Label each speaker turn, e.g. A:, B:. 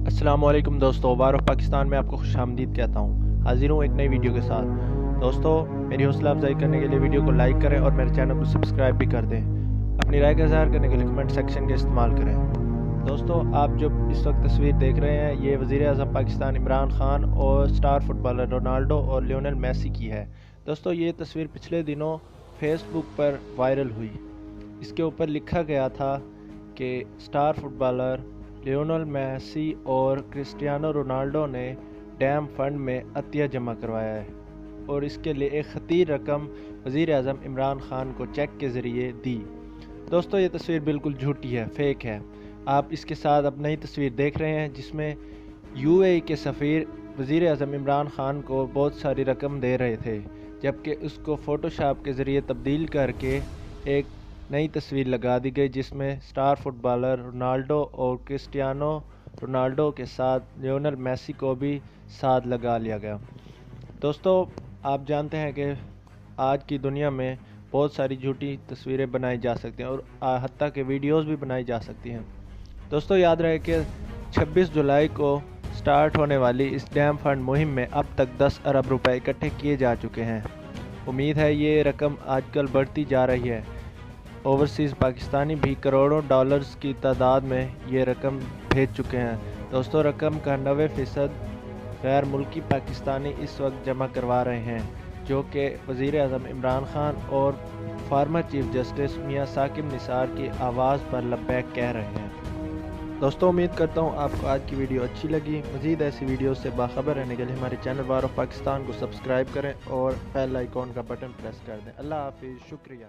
A: अस्सलामुअलैकुम दोस्तों, war of Pakistan में आपको खुश आमदीद कहता हूँ। हाजिर हूँ एक नई वीडियो के साथ। दोस्तों, मेरी हौसला अफजाई करने के लिए वीडियो को लाइक करें और मेरे चैनल को सब्सक्राइब भी कर दें। अपनी राय का इज़हार करने के लिए कमेंट सेक्शन का इस्तेमाल करें। दोस्तों, आप जो इस वक्त तस्वीर देख रहे हैं, ये वज़ीर आज़म पाकिस्तान इमरान खान और स्टार फुटबॉलर रोनाल्डो और लियोनेल मेसी की है। दोस्तों, ये तस्वीर पिछले दिनों फेसबुक पर वायरल हुई। इसके ऊपर लिखा गया था कि स्टार फुटबॉलर लियोनेल मेसी और क्रिस्टियानो रोनाल्डो ने डैम फंड में अतिया जमा करवाया है और इसके लिए एक खतीर रकम वज़ीर आज़म इमरान खान को चेक के ज़रिए दी। दोस्तों, ये तस्वीर बिल्कुल झूठी है, फेक है। आप इसके साथ अब नई तस्वीर देख रहे हैं जिसमें यूएई के सफ़ीर वज़ीर आज़म इमरान खान को बहुत सारी रकम दे रहे थे, जबकि उसको फ़ोटोशॉप के ज़रिए तब्दील करके एक नई तस्वीर लगा दी गई जिसमें स्टार फुटबॉलर रोनाल्डो और क्रिस्टियानो रोनाल्डो के साथ लियोनेल मेसी को भी साथ लगा लिया गया। दोस्तों, आप जानते हैं कि आज की दुनिया में बहुत सारी झूठी तस्वीरें बनाई जा सकती हैं और हत्ता के वीडियोस भी बनाई जा सकती हैं। दोस्तों, याद रहे कि 26 जुलाई को स्टार्ट होने वाली इस डैम फंड मुहिम में अब तक 10 अरब रुपए इकट्ठे किए जा चुके हैं। उम्मीद है ये रकम आजकल बढ़ती जा रही है। ओवरसीज़ पाकिस्तानी भी करोड़ों डॉलर्स की तादाद में ये रकम भेज चुके हैं। दोस्तों, रकम का 90% गैर मुल्की पाकिस्तानी इस वक्त जमा करवा रहे हैं, जो कि वज़ीर आज़म इमरान खान और फार्मर चीफ जस्टिस मियां साकिब निसार की आवाज़ पर लब्बैक कह रहे हैं। दोस्तों, उम्मीद करता हूँ आपको आज की वीडियो अच्छी लगी। मज़ीद ऐसी वीडियो से बाखबर रहने के लिए हमारे चैनल वार ऑफ पाकिस्तान को सब्सक्राइब करें और बेल आइकॉन का बटन प्रेस कर दें। अल्लाह हाफिज़, शुक्रिया।